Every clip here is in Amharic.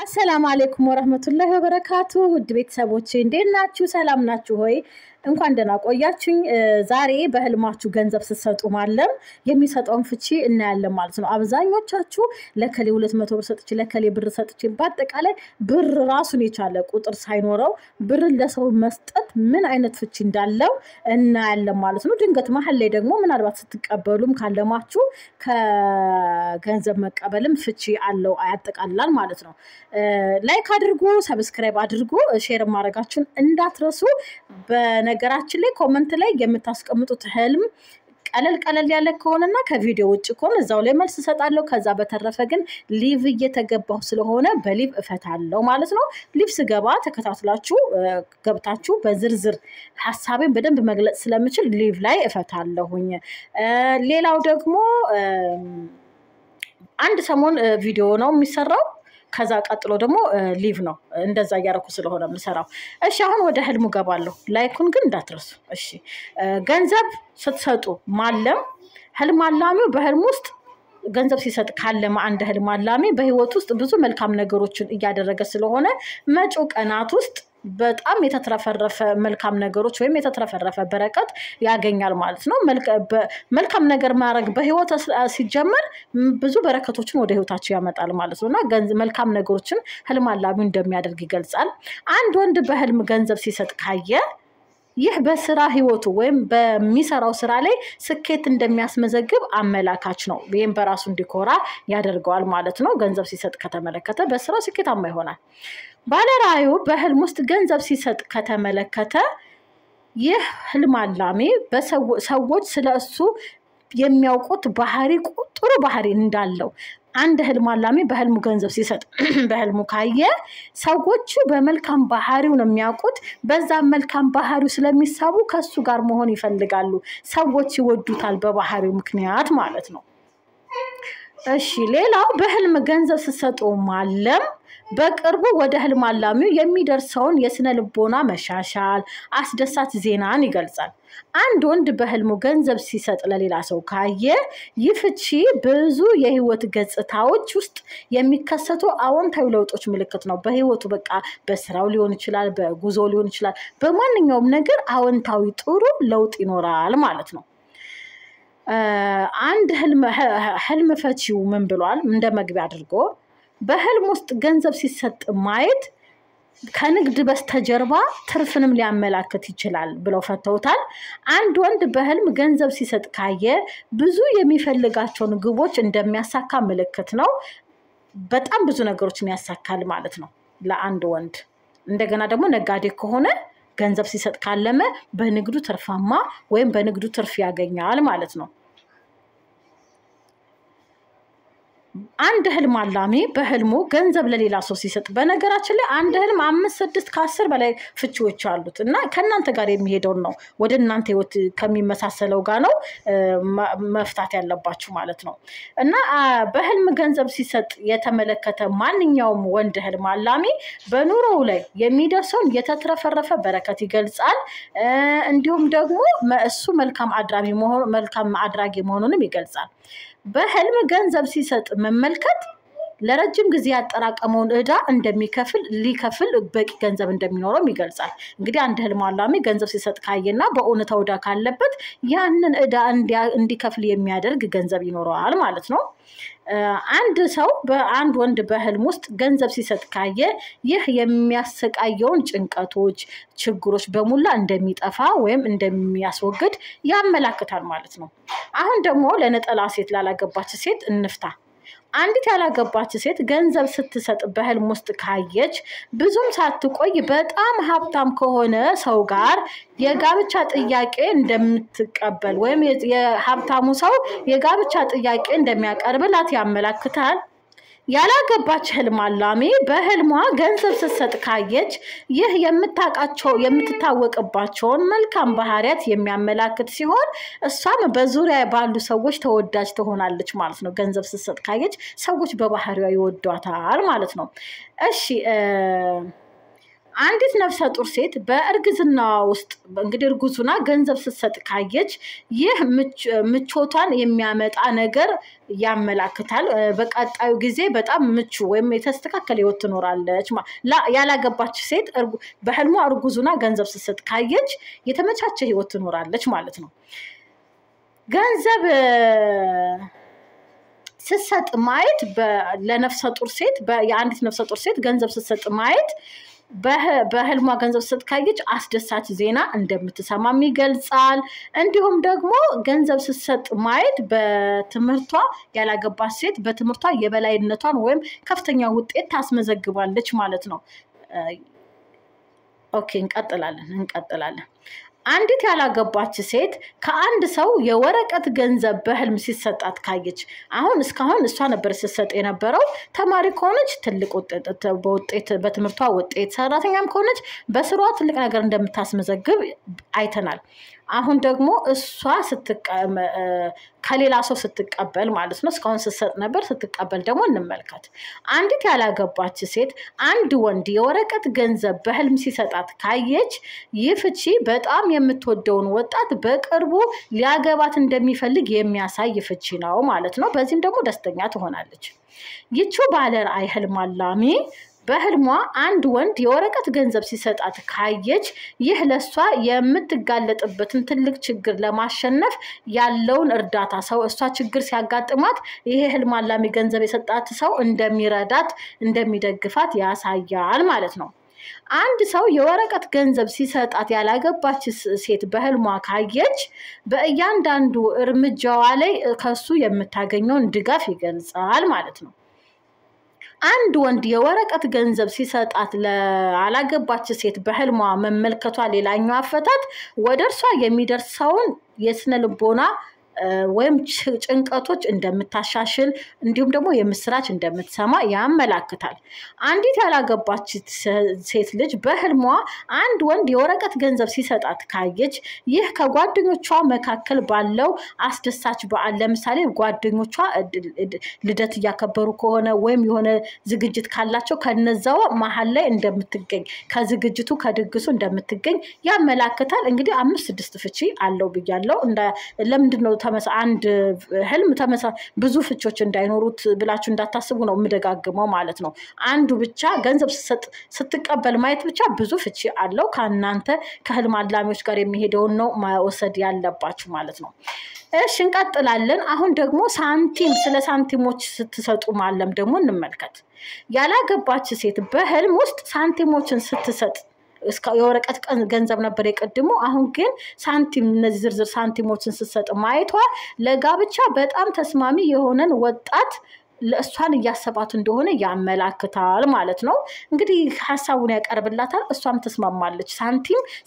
السلام عليكم ورحمة الله وبركاته ود ቤተሰቦቼ እንዴት ናችሁ ሰላም ናችሁ ሆይ እንኳን ደህና ቆያችሁኝ ዛሬ በህልማችሁ ገንዘብ ስትሰጡ ማለም የሚሰጠውን ፍቺ እናያለን ማለት ነው አብዛኞቻችሁ ለከሌ 200 ብር ሰጥቼ ለከሌ ብር ሰጥቼ በአጠቃላይ ብር ራሱን የቻለ ቁጥር ሳይኖረው ብር ለሰው መስጠት ምን አይነት ፍቺ እንዳለው እናያለን ማለት ነው ድንገት መሐል ላይ ደግሞ ምናልባት ስትቀበሉም ካለማችሁ ከገንዘብ መቀበልም ፍቺ አለው አያጠቃልላል ማለት ነው ላይክ አድርጉ ሰብስክራይብ አድርጉ ሼር ማድረጋችሁን እንዳትረሱ በነገራችን ላይ ኮሜንት ላይ የምታስቀምጡት ህልም ቀለል ያለ ከሆነና ከቪዲዮ ውጭ ከሆነ እዛው ላይ መልስ ሰጣለሁ ከዛ በተረፈ ግን ሊቭ እየተገባው ስለሆነ በሊቭ እፈታለሁ ማለት ነው ሊቭ ስገባ ተከታትላችሁ ገብታችሁ በዝርዝር ሐሳቤን በደንብ መግለጽ ስለምችል ሊቭ ላይ እፈታለሁኝ ሌላው ደግሞ አንድ ሰሞን ቪዲዮ ነው የሚሰራው ከዛ ቀጥሎ ደግሞ ሊቭ ነው እንደዛ ያረኩ ስለሆነ ምሰራው እሺ አሁን ወደ ህልሙ ገባለሁ ላይኩን ግን እንዳትረሱ እሺ ገንዘብ ስትሰጡ ማለም ህልም አላሚው በህልም ውስጥ ገንዘብ ሲሰጥ ካለማ አንድ ህልም አላሚ በህይወት ውስጥ ብዙ መልካም ነገሮችን ያደረገ ስለሆነ መጪው ቀናት ውስጥ በጣም የተትረፈረፈ መልካም ነገሮች ወይም የተትረፈረፈ በረከት ያገኛል ማለት ነው መልካም ነገር ማድረግ በህይወት ሲጀመር ብዙ በረከቶችን ወደ ህይወታችሁ ያመጣል ማለት ነውና መልካም ነገሮችን ህልም አላሚው እንደሚያደርግ ይገልጻል አንድ ወንድ በህልም ገንዘብ ሲሰጥ ካየ ይህ በስራ ህይወቱ ወይም በሚሰራው ስራ ላይ ስኬት እንደሚያስመዘግብ አመላካች ነው ወይም በራሱ እንዲኮራ ያደርገዋል ማለት ነው ገንዘብ ሲሰጥ ከተመለከተ በስራው ስኬታማ ይሆናል ባለራዩ በህልም ውስጥ ገንዘብ ሲሰጥ ከተመለከተ ይህ ህልም አላሚ በሰዎች ስለሱ የሚያውቁት ባህሪ ጥሩ ባህሪ እንዳለው አንድ ህልም አላሚ በህልሙ ገንዘብ ሲሰጥ በህልሙ ካየ ሰዎች በመልካም ባህሪው ነው የሚያውቁት በዛ መልካም ባህሪው ስለሚሳቡ ከሱ ጋር መሆን ይፈልጋሉ ሰዎች ይወዱታል በባህሪው ምክንያት ማለት ነው እሺ ሌላው በህልም ገንዘብ ሲሰጡ ማለም በቅርቡ ወደ ህልም አላሚው የሚደርሰውን የስነ ልቦና መሻሻል አስደሳች ዜናን ይገልጻል አንድ ወንድ በህልሙ ገንዘብ ሲሰጥ ለሌላ ሰው ካየ ይፍቺ ብዙ የህይወት ገጽታዎች ውስጥ የሚከሰቱ አዎንታዊ ለውጦች ምልክት ነው በህይወቱ በቃ በስራው ሊሆን ይችላል በጉዞ ሊሆን ይችላል በማንኛውም ነገር አዎንታዊ ጥሩ ለውጥ ይኖራል ማለት ነው አንድ ህልም ፈቺው ምን ብሏል እንደ መግቢያ አድርጎ በህልም ውስጥ ገንዘብ ሲሰጥ ማየት ከንግድ በስተጀርባ ትርፍንም ሊያመላክት ይችላል ብለው ፈተውታል አንድ ወንድ በህልም ገንዘብ ሲሰጥ ካየ ብዙ የሚፈልጋቸውን ግቦች እንደሚያሳካ ምልክት ነው በጣም ብዙ ነገሮችን ያሳካል ማለት ነው ለአንድ ወንድ እንደገና ደግሞ ነጋዴ ከሆነ ገንዘብ ሲሰጥ ካለመ በንግዱ ትርፋማ ወይም በንግዱ ትርፍ ያገኛል ማለት ነው አንድ ህልም አላሚ በህልሙ ገንዘብ ለሌላ ሰው ሲሰጥ በነገራችን ላይ አንድ ህልም 5 6 ከ10 በላይ ፍቺዎች አሉት እና ከናንተ ጋር የሚሄደው ነው ወደ እናንተ ህይወት ከሚመሳሰለው ጋር ነው መፍታት ያለባችሁ ማለት ነው እና በህልም ገንዘብ ሲሰጥ የተመለከተ ማንኛውም ወንድ ህልም አላሚ በኑሮው ላይ የሚደርሰውን የተትረፈረፈ በረከት ይገልጻል እንዲሁም ደግሞ እሱ መልካም አድራጊ መሆኑንም ይገልጻል በህልም ገንዘብ ሲሰጥ መመልከት ለረጅም ጊዜ ያጠራቀመውን እዳ ሊከፍል በቂ ገንዘብ እንደሚኖረው ይገልጻል እንግዲህ አንድ ህልም አላሚ ገንዘብ ሲሰጥ ካየና በእውነታው እዳ ካለበት ያንን እዳ እንዲከፍል የሚያደርግ ገንዘብ ይኖረዋል ማለት ነው አንድ ሰው በአንድ ወንድ በህልም ውስጥ ገንዘብ ሲሰጥ ካየ ይህ የሚያሰቃየውን ጭንቀቶች ችግሮች በሙላ እንደሚጠፋ ወይም እንደሚያስወግድ ያመላክታል ማለት ነው አሁን ደግሞ ለነጠላ ሴት ላላገባች ሴት እንፍታ አንዲት ያላገባች ሴት ገንዘብ ስትሰጥ በህልም ውስጥ ካየች ብዙም ሳትቆይ በጣም ሀብታም ከሆነ ሰው ጋር የጋብቻ ጥያቄ እንደምትቀበል ወይም የሀብታሙ ሰው የጋብቻ ጥያቄ እንደሚያቀርብላት ያመላክታል ያላገባች ህልም አላሚ በህልሟ ገንዘብ ስትሰጥ ካየች ይህ የምትታወቅባቸውን መልካም ባህሪያት የሚያመላክት ሲሆን እሷም በዙሪያ ባሉ ሰዎች ተወዳጅ ትሆናለች ማለት ነው ገንዘብ ስትሰጥ ካየች ሰዎች በባህሪዋ ይወዷታል ማለት ነው እሺ አንዲት ነፍሰ ጡር ሴት በእርግዝና ውስጥ እንግዲህ እርጉዙና ገንዘብ ስትሰጥ ካየች ይህ ምቾቷን የሚያመጣ ነገር ያመላክታል በቀጣዩ ጊዜ በጣም ምቹ ወይም የተስተካከለ ህይወት ትኖራለች ያላገባች ሴት በህልሟ እርጉዙና ገንዘብ ስትሰጥ ካየች የተመቻቸ ህይወት ትኖራለች ማለት ነው ገንዘብ ስትሰጥ ማየት ለነፍሰ ጡር ሴት የአንዲት ነፍሰ ጡር ሴት ገንዘብ ስትሰጥ ማየት በህልሟ ገንዘብ ስትሰጥ ካየች አስደሳች ዜና እንደምትሰማም ይገልጻል እንዲሁም ደግሞ ገንዘብ ስትሰጥ ማየት በትምህርቷ ያላገባች ሴት በትምህርቷ የበላይነቷን ወይም ከፍተኛ ውጤት ታስመዘግባለች ማለት ነው ኦኬ እንቀጥላለን አንዲት ያላገባች ሴት ከአንድ ሰው የወረቀት ገንዘብ በህልም ሲሰጣት ካየች አሁን እስካሁን እሷ ነበር ስትሰጥ የነበረው ተማሪ ከሆነች ትልቅ ውጤት በትምህርቷ ውጤት ሰራተኛም ከሆነች በስራዋ ትልቅ ነገር እንደምታስመዘግብ አይተናል አሁን ደግሞ እሷ ከሌላ ሰው ስትቀበል ማለት ነው እስካሁን ስትሰጥ ነበር ስትቀበል ደግሞ እንመልከት አንዲት ያላገባች ሴት አንድ ወንድ የወረቀት ገንዘብ በህልም ሲሰጣት ካየች ይፍቺ በጣም የምትወደውን ወጣት በቅርቡ ሊያገባት እንደሚፈልግ የሚያሳይ ፍቺ ነው ማለት ነው በዚህም ደግሞ ደስተኛ ትሆናለች ይቹ ባለ ራእይ ህልም አላሚ በህልሟ አንድ ወንድ የወረቀት ገንዘብ ሲሰጣት ካየች ይህ ለሷ የምትጋለጥበትን ትልቅ ችግር ለማሸነፍ ያለውን እርዳታ ሰው እሷ ችግር ሲያጋጥማት ይሄ ህልም አላሚ ገንዘብ የሰጣት ሰው እንደሚረዳት እንደሚደግፋት ያሳያል ማለት ነው አንድ ሰው የወረቀት ገንዘብ ሲሰጣት ያላገባች ሴት በህልሟ ካየች በእያንዳንዱ እርምጃዋ ላይ ከሱ የምታገኘውን ድጋፍ ይገልጻል ማለት ነው አንድ ወንድ የወረቀት ገንዘብ ሲሰጣት ለአላገባች ሴት በህልሟ መመልከቷ ሌላኛው አፈታት ወደርሷ የሚደርሰውን የስነ ልቦና ወይም ጭንቀቶች እንደምታሻሽል እንዲሁም ደግሞ የምስራች እንደምትሰማ ያመላክታል አንዲት ያላገባች ሴት ልጅ በህልሟ አንድ ወንድ የወረቀት ገንዘብ ሲሰጣት ካየች ይህ ከጓደኞቿ መካከል ባለው አስደሳች በዓል ለምሳሌ ጓደኞቿ ልደት ያከበሩ ከሆነ ወይም የሆነ ዝግጅት ካላቸው ከነዛው መሃል ላይ እንደምትገኝ ከዝግጅቱ ከድግሱ እንደምትገኝ ያመላክታል እንግዲህ 5-6 ፍቺ አለው ብያለው ለምንድነው አንድ ህልም ብዙ ፍቾች እንዳይኖሩት ብላችሁ እንዳታስቡ ነው ምደጋግመው ማለት ነው አንዱ ብቻ ገንዘብ ስትቀበል ማየት ብቻ ብዙ ፍቺ አለው ከናንተ ከህልም አላሚዎች ጋር የሚሄደው ነው ማወሰድ ያለባችሁ ማለት ነው እሺ እንቀጥላለን አሁን ደግሞ ስለ ሳንቲሞች ስትሰጡ ማለም ደግሞ እንመልከት ያላገባች ሴት በህልም ውስጥ ሳንቲሞችን ስትሰጥ የወረቀት ገንዘብ ነበር የቀድሞ አሁን ግን ሳንቲም እነዚህ ዝርዝር ሳንቲሞችን ስትሰጥ ማየቷ ለጋብቻ በጣም ተስማሚ የሆነን ወጣት ለእሷን ያሰባት እንደሆነ ያመላክታል ማለት ነው እንግዲህ ሐሳቡን ያቀርብላታል እሷም ተስማማለች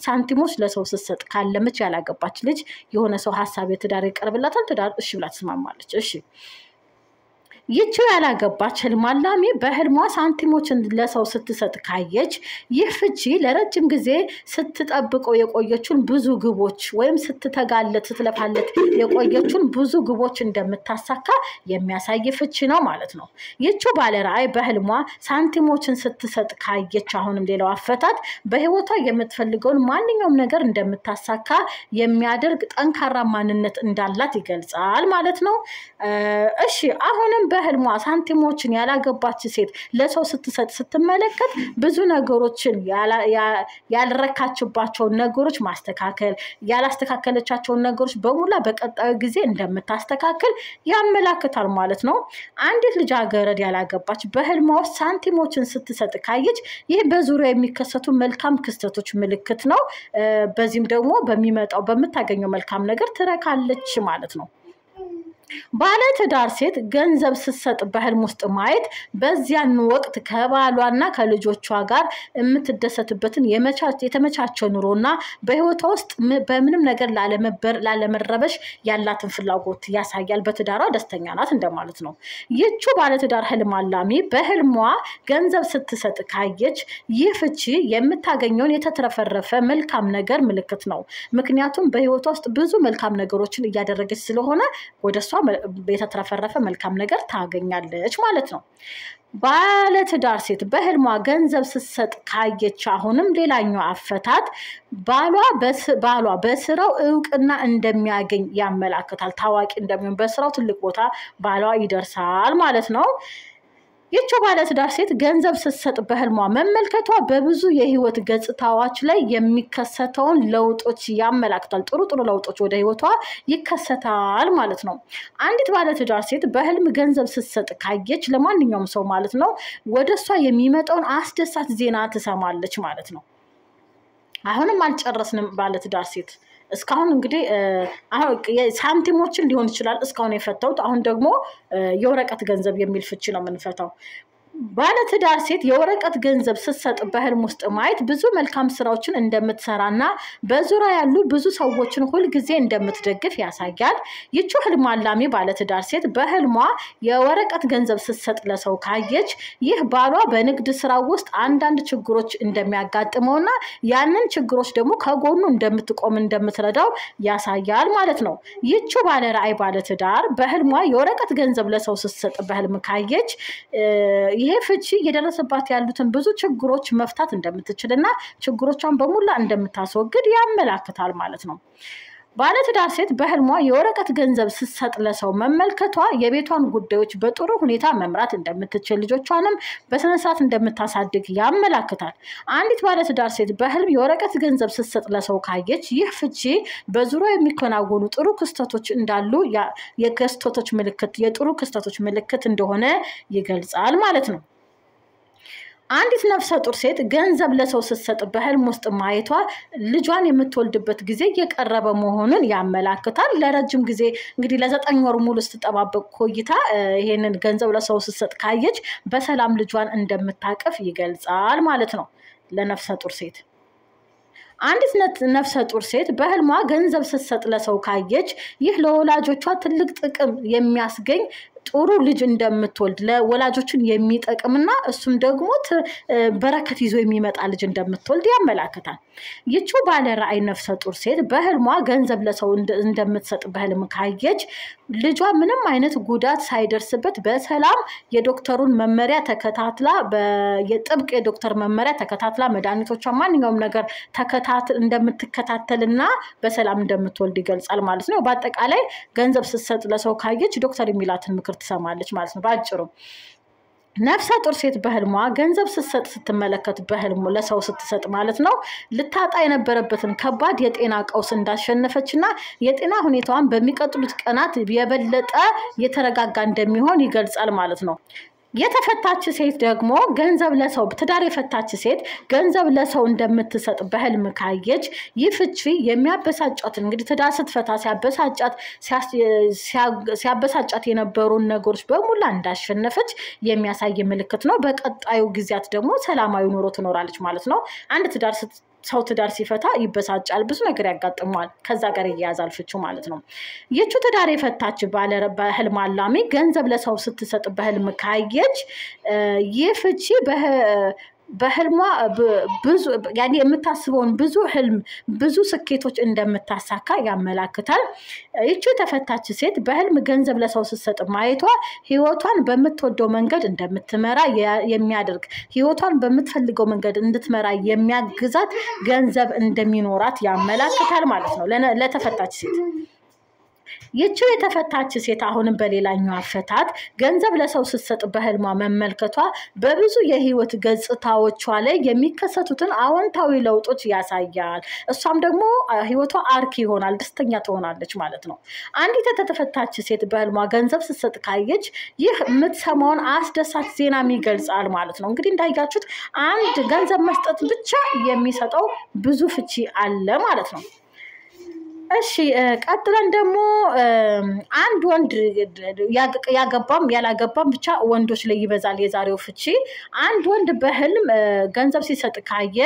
ሳንቲሞች ለሰው ስትሰጥ ካለመች ያላገባች ልጅ የሆነ ሰው ሐሳብ የትዳር ያቀርብላታል ትዳር እሺ ብላ ተስማማለች እሺ ይቺ ያላገባች ህልም አላሚ በህልሟ ሳንቲሞችን ለሰው ስትሰጥ ካየች ይህ ፍቺ ለረጅም ጊዜ ስትጠብቀው የቆየችውን ብዙ ግቦች ወይም ስትተጋለት ስትለፋለት የቆየችውን ብዙ ግቦች እንደምታሳካ የሚያሳይ ፍቺ ነው ማለት ነው ይቺ ባለ ራእይ በህልሟ ሳንቲሞችን ስትሰጥ ካየች አሁንም ሌላው አፈታት በህይወቷ የምትፈልገውን ማንኛውም ነገር እንደምታሳካ የሚያደርግ ጠንካራ ማንነት እንዳላት ይገልጻል ማለት ነው እሺ አሁንም በህልሟ ሳንቲሞችን ያላገባች ሴት ለሰው ስትሰጥ ስትመለከት ብዙ ነገሮችን ያልረካችባቸው ነገሮች ማስተካከል ያላስተካከለቻቸው ነገሮች በሙላ በቀጣዩ ጊዜ እንደምታስተካከል ያመላክታል ማለት ነው አንዲት ልጅ አገረድ ያላገባች በህልሟ ሳንቲሞችን ስትሰጥ ካየች ይህ በዙሪያው የሚከሰቱ መልካም ክስተቶች ምልክት ነው በዚህም ደግሞ በሚመጣው በመታገኘው መልካም ነገር ትረካለች ማለት ነው ባለ ትዳር ሴት ገንዘብ ስትሰጥ በህልም ውስጥ ማየት በዚያን ወቅት ከባሏና ከልጆቿ ጋር የምትደሰትበትን የተመቻቸ ኑሮና በህይወቷ ውስጥ በምንም ነገር ላለመረበሽ ያላትን ፍላጎት ያሳያል በትዳሯ ደስተኛ ናት እንደማለት ነው ይቺ ባለ ትዳር ህልም አላሚ በህልሟ ገንዘብ ስትሰጥ ካየች ይህ ፍቺ የምታገኘውን የተትረፈረፈ መልካም ነገር ምልክት ነው ምክንያቱም በህይወቷ ውስጥ ብዙ መልካም ነገሮችን እያደረገች ስለሆነ ወደሷ የተትረፈረፈ መልካም ነገር ታገኛለች ማለት ነው ባለትዳር ሴት በህልሟ ገንዘብ ስትሰጥ ካየች አሁንም ሌላኛው አፈታት ባሏ በስራው እውቅና እንደሚያገኝ ያመላክታል። ታዋቂ እንደሚሆን በስራው ትልቅ ቦታ ባሏ ይደርሳል ማለት ነው። ይቺ ባለትዳር ሴት ገንዘብ ስትሰጥ በህልሟ መመልከቷ በብዙ የህይወት ገጽታዎች ላይ የሚከሰተውን ለውጦች ያመላክታል። ጥሩ ለውጦች ወደ ህይወቷ ይከሰታል ማለት ነው። አንዲት ባለትዳር ሴት በህልም ገንዘብ ስትሰጥ ካየች ለማንኛውም ሰው ማለት ነው ወደሷ የሚመጣውን አስደሳች ዜና ትሰማለች ማለት ነው። አሁንም አልጨረስንም። ባለትዳር ሴት እስካሁን እንግዲህ ሳንቲሞችን ሊሆን ይችላል እስካሁን የፈታሁት። አሁን ደግሞ የወረቀት ገንዘብ የሚል ፍቺ ነው የምንፈታው። ባለትዳር ሴት የወረቀት ገንዘብ ስትሰጥ በህልም ውስጥ ማየት ብዙ መልካም ስራዎችን እንደምትሰራና በዙሪያ ያሉ ብዙ ሰዎችን ሁሉ ጊዜ እንደምትደግፍ ያሳያል። ይቺ ህልም አላሚ ባለትዳር ሴት በህልሟ የወረቀት ገንዘብ ስትሰጥ ለሰው ካየች ይህ ባሏ በንግድ ስራ ውስጥ አንዳንድ ችግሮች እንደሚያጋጥመውና ያንን ችግሮች ደግሞ ከጎኑ እንደምትቆም እንደምትረዳው ያሳያል ማለት ነው። ይቺ ባለ ራዕይ ባለትዳር በህልሟ የወረቀት ገንዘብ ለሰው ስትሰጥ በህልም ካየች ይሄ ፍቺ እየደረሰባት ያሉትን ብዙ ችግሮች መፍታት እንደምትችልና ችግሮቿን በሙላ እንደምታስወግድ ያመላክታል ማለት ነው። ባለትዳር ሴት በህልሟ የወረቀት ገንዘብ ስትሰጥ ለሰው መመልከቷ የቤቷን ጉዳዮች በጥሩ ሁኔታ መምራት እንደምትችል ልጆቿንም በስነ ስርዓት እንደምታሳድግ ያመላክታል። አንዲት ባለትዳር ሴት በህልም የወረቀት ገንዘብ ስትሰጥ ለሰው ካየች ይህ ፍቺ በዙሪያው የሚከናወኑ ጥሩ ክስተቶች እንዳሉ የጥሩ ክስተቶች ምልክት እንደሆነ ይገልጻል ማለት ነው። አንዲት ነፍሰ ጡር ሴት ገንዘብ ለሰው ስትሰጥ በህልም ውስጥ ማየቷ ልጇን የምትወልድበት ጊዜ እየቀረበ መሆኑን ያመላክታል። ለረጅም ጊዜ እንግዲህ ለ9 ወር ሙሉ ስትጠባበቅ ቆይታ ይሄንን ገንዘብ ለሰው ስትሰጥ ካየች በሰላም ልጇን እንደምታቀፍ ይገልጻል ማለት ነው። ለነፍሰ ጡር ሴት አንዲት ነፍሰ ጡር ሴት በህልሟ ገንዘብ ስትሰጥ ለሰው ካየች ይህ ለወላጆቿ ትልቅ ጥቅም የሚያስገኝ ጥሩ ልጅ እንደምትወልድ ለወላጆችን የሚጠቅምና እሱም ደግሞ በረከት ይዞ የሚመጣ ልጅ እንደምትወልድ ያመላክታል። ይቺ ባለ ራዕይ ነፍሰ ጡር ሴት በህልሟ ገንዘብ ለሰው እንደምትሰጥ በህልም ካየች ልጇ ምንም አይነት ጉዳት ሳይደርስበት በሰላም የዶክተሩን መመሪያ ተከታትላ የጥብቅ የዶክተር መመሪያ ተከታትላ መድኃኒቶቿን ማንኛውም ነገር እንደምትከታተልና በሰላም እንደምትወልድ ይገልጻል ማለት ነው። በአጠቃላይ ገንዘብ ስትሰጥ ለሰው ካየች ዶክተር የሚላትን ምክር ትሰማለች ማለት ነው ባጭሩ። ነፍሰ ጡር ሴት በህልሟ ገንዘብ ስትሰጥ ስትመለከት በህልሙ ለሰው ስትሰጥ ማለት ነው ልታጣ የነበረበትን ከባድ የጤና ቀውስ እንዳሸነፈችና የጤና ሁኔታዋን በሚቀጥሉት ቀናት የበለጠ የተረጋጋ እንደሚሆን ይገልጻል ማለት ነው። የተፈታች ሴት ደግሞ ገንዘብ ለሰው ትዳር የፈታች ሴት ገንዘብ ለሰው እንደምትሰጥ በህልም ካየች ይህ ፍቺ የሚያበሳጫት እንግዲህ ትዳር ስትፈታ ሲያበሳጫት የነበሩ ነገሮች በሙላ እንዳሸነፈች የሚያሳይ ምልክት ነው። በቀጣዩ ጊዜያት ደግሞ ሰላማዊ ኑሮ ትኖራለች ማለት ነው። አንድ ትዳር ሲፈታ ይበሳጫል፣ ብዙ ነገር ያጋጥመዋል። ከዛ ጋር ይያዛል ፍቺው ማለት ነው። ይቺ ትዳር የፈታች በህልም አላሚ ገንዘብ ለሰው ስትሰጥ በህልም ካየች ይህ ፍቺ በህልሟ ብዙ ያኔ የምታስበውን ብዙ ስኬቶች እንደምታሳካ ያመላክታል። ይቺ ተፈታች ሴት በህልም ገንዘብ ለሰው ስትሰጥ ማየቷ ህይወቷን በምትወደው መንገድ እንደምትመራ የሚያደርግ ህይወቷን በምትፈልገው መንገድ እንድትመራ የሚያግዛት ገንዘብ እንደሚኖራት ያመላክታል ማለት ነው ለተፈታች ሴት። ይቺ የተፈታች ሴት አሁንም በሌላኛው አፈታት ገንዘብ ለሰው ስትሰጥ በህልሟ መመልከቷ በብዙ የህይወት ገጽታዎቿ ላይ የሚከሰቱትን አዎንታዊ ለውጦች ያሳያል። እሷም ደግሞ ህይወቷ አርኪ ይሆናል፣ ደስተኛ ትሆናለች ማለት ነው። አንዲት የተፈታች ሴት በህልሟ ገንዘብ ስትሰጥ ካየች ይህ የምትሰማውን አስደሳች ዜና ይገልጻል ማለት ነው። እንግዲህ እንዳያችሁት አንድ ገንዘብ መስጠት ብቻ የሚሰጠው ብዙ ፍቺ አለ ማለት ነው። እሺ ቀጥለን ደግሞ አንድ ወንድ ያገባም ያላገባም ብቻ ወንዶች ላይ ይበዛል የዛሬው ፍቺ። አንድ ወንድ በህልም ገንዘብ ሲሰጥ ካየ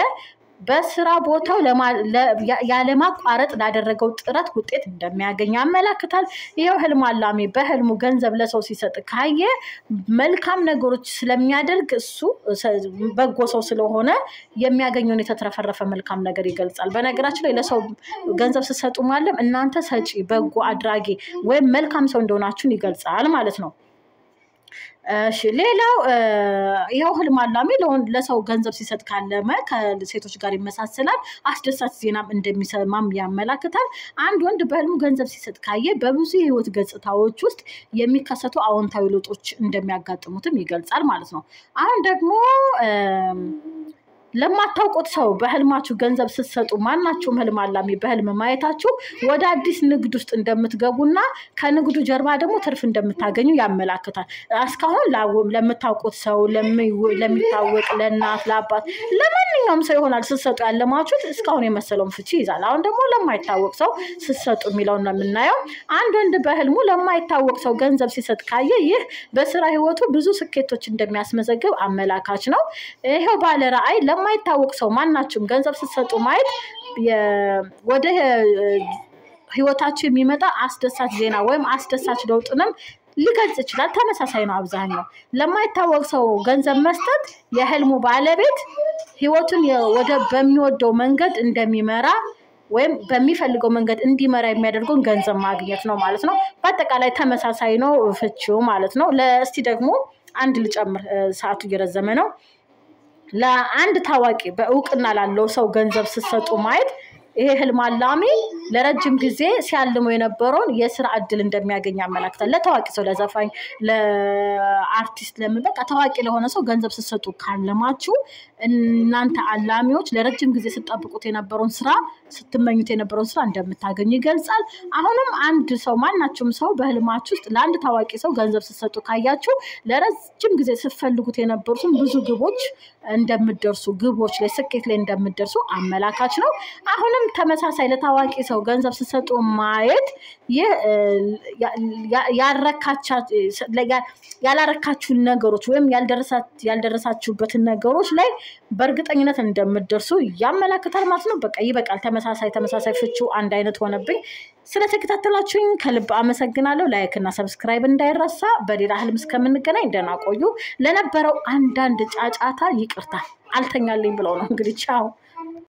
በስራ ቦታው ያለማቋረጥ ላደረገው ጥረት ውጤት እንደሚያገኝ ያመላክታል። ይሄው ህልም አላሚ በህልሙ ገንዘብ ለሰው ሲሰጥ ካየ መልካም ነገሮች ስለሚያደርግ እሱ በጎ ሰው ስለሆነ የሚያገኘውን የተትረፈረፈ መልካም ነገር ይገልጻል። በነገራችን ላይ ለሰው ገንዘብ ስትሰጡ ማለት እናንተ ሰጪ በጎ አድራጊ ወይም መልካም ሰው እንደሆናችሁን ይገልጻል ማለት ነው። እሺ ሌላው ያው ህልም አላሚ ለሰው ገንዘብ ሲሰጥ ካለመ ከሴቶች ጋር ይመሳሰላል አስደሳች ዜናም እንደሚሰማም ያመላክታል አንድ ወንድ በህልሙ ገንዘብ ሲሰጥ ካየ በብዙ ህይወት ገጽታዎች ውስጥ የሚከሰቱ አዎንታዊ ለውጦች እንደሚያጋጥሙትም ይገልጻል ማለት ነው አሁን ደግሞ ለማታውቁት ሰው በህልማችሁ ገንዘብ ስትሰጡ ማናችሁም ህልም አላሚ በህልም ማየታችሁ ወደ አዲስ ንግድ ውስጥ እንደምትገቡና ከንግዱ ጀርባ ደግሞ ትርፍ እንደምታገኙ ያመላክታል እስካሁን ለምታውቁት ሰው ለሚታወቅ ለእናት ለአባት ለማንኛውም ሰው ይሆናል ስትሰጡ ያለማችሁት እስካሁን የመሰለውን ፍቺ ይዛል አሁን ደግሞ ለማይታወቅ ሰው ስትሰጡ የሚለው ነው የምናየው አንድ ወንድ በህልሙ ለማይታወቅ ሰው ገንዘብ ሲሰጥ ካየ ይህ በስራ ህይወቱ ብዙ ስኬቶች እንደሚያስመዘግብ አመላካች ነው ይሄው ባለ ራእይ ለማይታወቅ ሰው ማናችሁም ገንዘብ ስትሰጡ ማየት ወደ ህይወታችሁ የሚመጣ አስደሳች ዜና ወይም አስደሳች ለውጥንም ሊገልጽ ይችላል ተመሳሳይ ነው አብዛኛው ለማይታወቅ ሰው ገንዘብ መስጠት የህልሙ ባለቤት ህይወቱን ወደ በሚወደው መንገድ እንደሚመራ ወይም በሚፈልገው መንገድ እንዲመራ የሚያደርገው ገንዘብ ማግኘት ነው ማለት ነው በአጠቃላይ ተመሳሳይ ነው ፍቺው ማለት ነው ለእስቲ ደግሞ አንድ ልጨምር ሰዓቱ እየረዘመ ነው ለአንድ ታዋቂ በእውቅና ላለው ሰው ገንዘብ ስትሰጡ ማየት ይሄ ህልም አላሚ ለረጅም ጊዜ ሲያልሙ የነበረውን የሥራ እድል እንደሚያገኝ ያመላክታል ለታዋቂ ሰው ለዘፋኝ ለአርቲስት ለምበቃ ታዋቂ ለሆነ ሰው ገንዘብ ስትሰጡ ካለማችሁ እናንተ አላሚዎች ለረጅም ጊዜ ስትጠብቁት የነበረውን ስራ ስትመኙት የነበረውን ስራ እንደምታገኙ ይገልጻል አሁንም አንድ ሰው ማናችሁም ሰው በህልማችሁ ውስጥ ለአንድ ታዋቂ ሰው ገንዘብ ስትሰጡ ካያችሁ ለረጅም ጊዜ ስትፈልጉት የነበሩትን ብዙ ግቦች እንደምትደርሱ ግቦች ላይ ስኬት ላይ እንደምትደርሱ አመላካች ነው አሁንም ተመሳሳይ ለታዋቂ ሰው ገንዘብ ስትሰጡ ማየት ያላረካችሁ ነገሮች ወይም ያልደረሳችሁበትን ነገሮች ላይ በእርግጠኝነት እንደምትደርሱ ያመላክታል ማለት ነው በቃ ይበቃል ተመሳሳይ ፍቺው አንድ አይነት ሆነብኝ ስለተከታተላችሁኝ ከልብ አመሰግናለሁ ላይክ እና ሰብስክራይብ እንዳይረሳ በሌላ ህልም እስከምንገናኝ ደህና ቆዩ ለነበረው አንዳንድ ጫጫታ ይቅርታ አልተኛልኝ ብለው ነው እንግዲህ ቻው